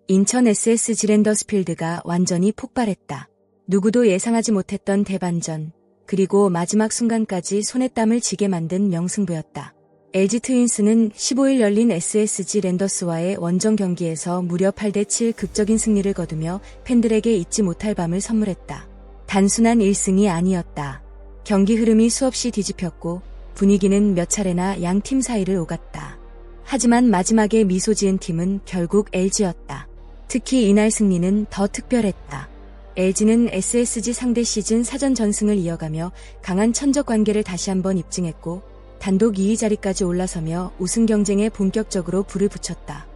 인천 SSG 랜더스필드가 완전히 폭발했다. 누구도 예상하지 못했던 대반전, 그리고 마지막 순간까지 손에 땀을 쥐게 만든 명승부였다. LG 트윈스는 15일 열린 SSG 랜더스와의 원정 경기에서 무려 8대7 극적인 승리를 거두며 팬들에게 잊지 못할 밤을 선물했다. 단순한 1승이 아니었다. 경기 흐름이 수없이 뒤집혔고 분위기는 몇 차례나 양 팀 사이를 오갔다. 하지만 마지막에 미소 지은 팀은 결국 LG였다. 특히 이날 승리는 더 특별했다. LG는 SSG 상대 시즌 사전 전승을 이어가며 강한 천적 관계를 다시 한번 입증했고 단독 2위 자리까지 올라서며 우승 경쟁에 본격적으로 불을 붙였다.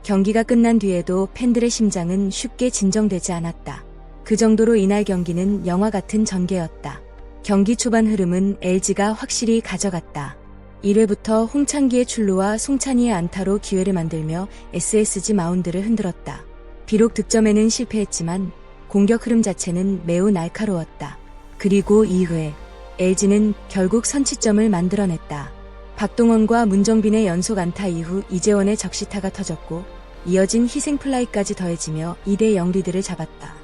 경기가 끝난 뒤에도 팬들의 심장은 쉽게 진정되지 않았다. 그 정도로 이날 경기는 영화 같은 전개였다. 경기 초반 흐름은 LG가 확실히 가져갔다. 1회부터 홍창기의 출루와 송찬희의 안타로 기회를 만들며 SSG 마운드를 흔들었다. 비록 득점에는 실패했지만 공격 흐름 자체는 매우 날카로웠다. 그리고 2회, LG는 결국 선취점을 만들어냈다. 박동원과 문정빈의 연속 안타 이후 이재원의 적시타가 터졌고 이어진 희생플라이까지 더해지며 2대0 리드를 잡았다.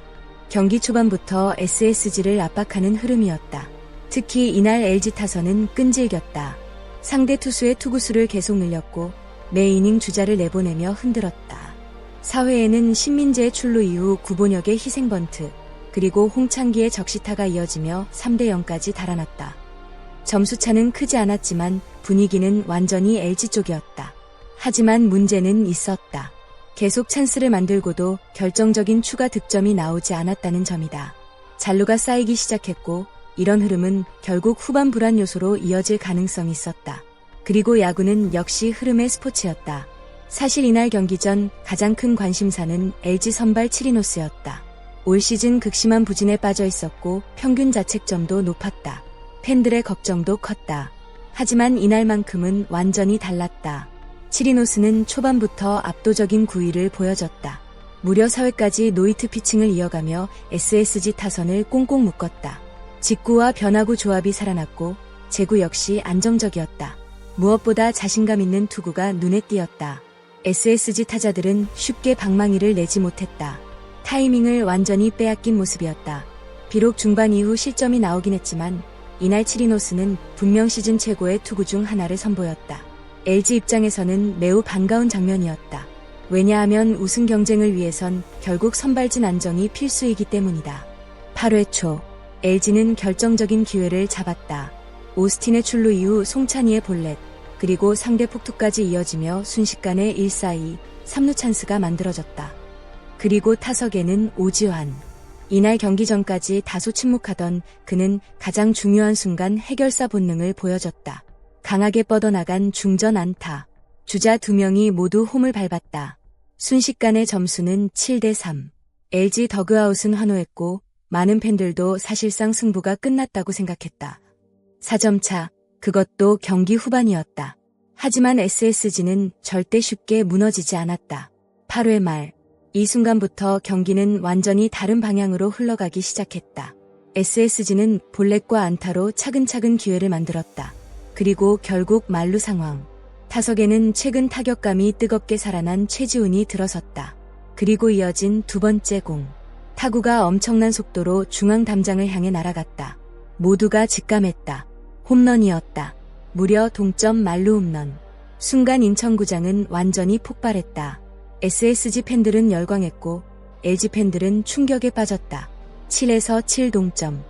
경기 초반부터 SSG를 압박하는 흐름이었다. 특히 이날 LG 타선은 끈질겼다. 상대 투수의 투구수를 계속 늘렸고 매 이닝 주자를 내보내며 흔들었다. 4회에는 신민재의 출루 이후 구본혁의 희생번트, 그리고 홍창기의 적시타가 이어지며 3대0까지 달아났다. 점수차는 크지 않았지만 분위기는 완전히 LG 쪽이었다. 하지만 문제는 있었다. 계속 찬스를 만들고도 결정적인 추가 득점이 나오지 않았다는 점이다. 잔루가 쌓이기 시작했고 이런 흐름은 결국 후반 불안 요소로 이어질 가능성이 있었다. 그리고 야구는 역시 흐름의 스포츠였다. 사실 이날 경기 전 가장 큰 관심사는 LG 선발 치리노스였다. 올 시즌 극심한 부진에 빠져 있었고 평균 자책점도 높았다. 팬들의 걱정도 컸다. 하지만 이날만큼은 완전히 달랐다. 치리노스는 초반부터 압도적인 구위를 보여줬다. 무려 4회까지 노히트 피칭을 이어가며 SSG 타선을 꽁꽁 묶었다. 직구와 변화구 조합이 살아났고 제구 역시 안정적이었다. 무엇보다 자신감 있는 투구가 눈에 띄었다. SSG 타자들은 쉽게 방망이를 내지 못했다. 타이밍을 완전히 빼앗긴 모습이었다. 비록 중반 이후 실점이 나오긴 했지만 이날 치리노스는 분명 시즌 최고의 투구 중 하나를 선보였다. LG 입장에서는 매우 반가운 장면이었다. 왜냐하면 우승 경쟁을 위해선 결국 선발진 안정이 필수이기 때문이다. 8회 초, LG는 결정적인 기회를 잡았다. 오스틴의 출루 이후 송찬희의 볼넷, 그리고 상대 폭투까지 이어지며 순식간에 1-4-2, 3루 찬스가 만들어졌다. 그리고 타석에는 오지환. 이날 경기 전까지 다소 침묵하던 그는 가장 중요한 순간 해결사 본능을 보여줬다. 강하게 뻗어나간 중전 안타. 주자 2명이 모두 홈을 밟았다. 순식간에 점수는 7대3. LG 더그아웃은 환호했고 많은 팬들도 사실상 승부가 끝났다고 생각했다. 4점 차, 그것도 경기 후반이었다. 하지만 SSG는 절대 쉽게 무너지지 않았다. 8회 말, 이 순간부터 경기는 완전히 다른 방향으로 흘러가기 시작했다. SSG는 볼넷과 안타로 차근차근 기회를 만들었다. 그리고 결국 만루 상황. 타석에는 최근 타격감이 뜨겁게 살아난 최지훈이 들어섰다. 그리고 이어진 두 번째 공. 타구가 엄청난 속도로 중앙 담장을 향해 날아갔다. 모두가 직감했다. 홈런이었다. 무려 동점 만루 홈런. 순간 인천구장은 완전히 폭발했다. SSG 팬들은 열광했고 LG 팬들은 충격에 빠졌다. 7-7 동점.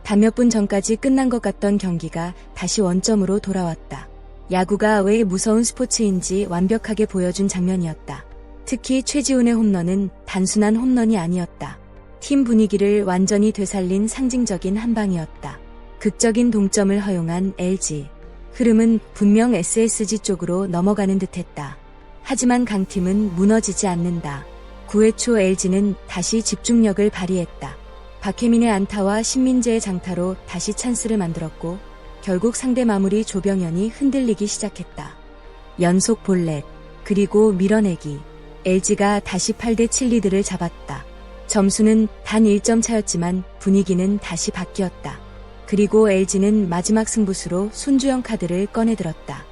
단 몇 분 전까지 끝난 것 같던 경기가 다시 원점으로 돌아왔다. 야구가 왜 무서운 스포츠인지 완벽하게 보여준 장면이었다. 특히 최지훈의 홈런은 단순한 홈런이 아니었다. 팀 분위기를 완전히 되살린 상징적인 한 방이었다. 극적인 동점을 허용한 LG. 흐름은 분명 SSG 쪽으로 넘어가는 듯했다. 하지만 강팀은 무너지지 않는다. 9회 초 LG는 다시 집중력을 발휘했다. 박혜민의 안타와 신민재의 장타로 다시 찬스를 만들었고 결국 상대 마무리 조병현이 흔들리기 시작했다. 연속 볼넷, 그리고 밀어내기. LG가 다시 8대7 리드를 잡았다. 점수는 단 1점 차였지만 분위기는 다시 바뀌었다. 그리고 LG는 마지막 승부수로 손주영 카드를 꺼내들었다.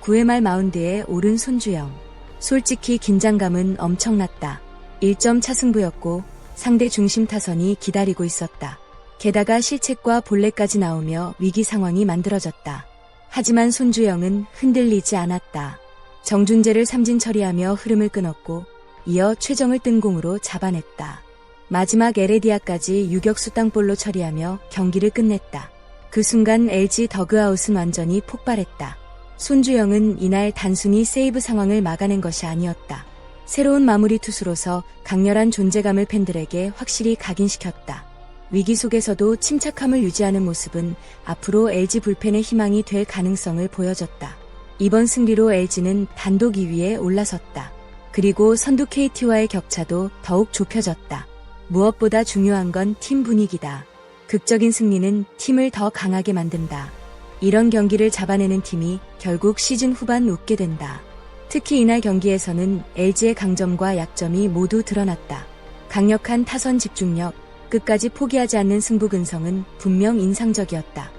9회 말 마운드에 오른 손주영. 솔직히 긴장감은 엄청났다. 1점 차승부였고 상대 중심 타선이 기다리고 있었다. 게다가 실책과 볼넷까지 나오며 위기 상황이 만들어졌다. 하지만 손주영은 흔들리지 않았다. 정준재를 삼진 처리하며 흐름을 끊었고 이어 최정을 뜬공으로 잡아냈다. 마지막 에레디아까지 유격수 땅볼로 처리하며 경기를 끝냈다. 그 순간 LG 더그아웃은 완전히 폭발했다. 손주영은 이날 단순히 세이브 상황을 막아낸 것이 아니었다. 새로운 마무리 투수로서 강렬한 존재감을 팬들에게 확실히 각인시켰다. 위기 속에서도 침착함을 유지하는 모습은 앞으로 LG 불펜의 희망이 될 가능성을 보여줬다. 이번 승리로 LG는 단독 2위에 올라섰다. 그리고 선두 KT와의 격차도 더욱 좁혀졌다. 무엇보다 중요한 건 팀 분위기다. 극적인 승리는 팀을 더 강하게 만든다. 이런 경기를 잡아내는 팀이 결국 시즌 후반 웃게 된다. 특히 이날 경기에서는 LG의 강점과 약점이 모두 드러났다. 강력한 타선 집중력, 끝까지 포기하지 않는 승부 근성은 분명 인상적이었다.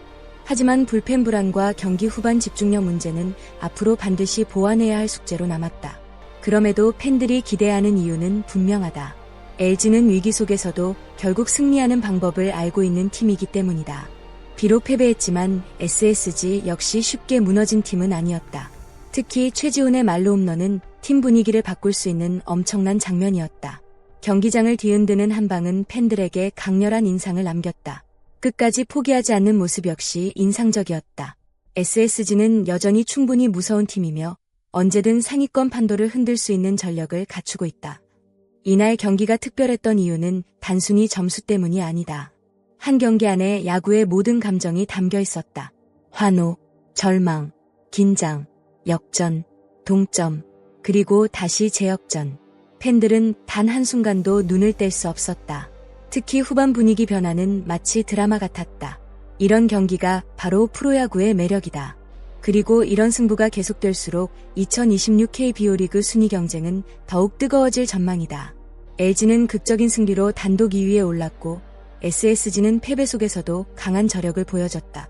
하지만 불펜 불안과 경기 후반 집중력 문제는 앞으로 반드시 보완해야 할 숙제로 남았다. 그럼에도 팬들이 기대하는 이유는 분명하다. LG는 위기 속에서도 결국 승리하는 방법을 알고 있는 팀이기 때문이다. 비록 패배했지만 SSG 역시 쉽게 무너진 팀은 아니었다. 특히 최지훈의 말로 홈런은 팀 분위기를 바꿀 수 있는 엄청난 장면이었다. 경기장을 뒤흔드는 한 방은 팬들에게 강렬한 인상을 남겼다. 끝까지 포기하지 않는 모습 역시 인상적이었다. SSG는 여전히 충분히 무서운 팀이며 언제든 상위권 판도를 흔들 수 있는 전력을 갖추고 있다. 이날 경기가 특별했던 이유는 단순히 점수 때문이 아니다. 한 경기 안에 야구의 모든 감정이 담겨 있었다. 환호, 절망, 긴장, 역전, 동점, 그리고 다시 재역전. 팬들은 단 한순간도 눈을 뗄 수 없었다. 특히 후반 분위기 변화는 마치 드라마 같았다. 이런 경기가 바로 프로야구의 매력이다. 그리고 이런 승부가 계속될수록 2026 KBO 리그 순위 경쟁은 더욱 뜨거워질 전망이다. LG는 극적인 승리로 단독 2위에 올랐고 SSG는 패배 속에서도 강한 저력을 보여줬다.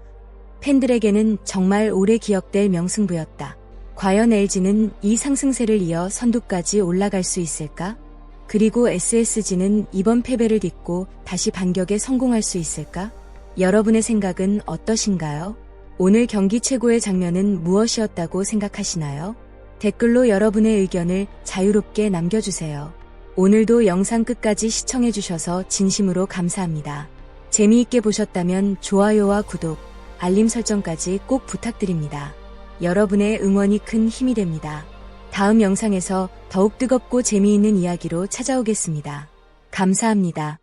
팬들에게는 정말 오래 기억될 명승부였다. 과연 LG는 이 상승세를 이어 선두까지 올라갈 수 있을까? 그리고 SSG는 이번 패배를 딛고 다시 반격에 성공할 수 있을까? 여러분의 생각은 어떠신가요? 오늘 경기 최고의 장면은 무엇이었다고 생각하시나요? 댓글로 여러분의 의견을 자유롭게 남겨주세요. 오늘도 영상 끝까지 시청해주셔서 진심으로 감사합니다. 재미있게 보셨다면 좋아요와 구독, 알림 설정까지 꼭 부탁드립니다. 여러분의 응원이 큰 힘이 됩니다. 다음 영상에서 더욱 뜨겁고 재미있는 이야기로 찾아오겠습니다. 감사합니다.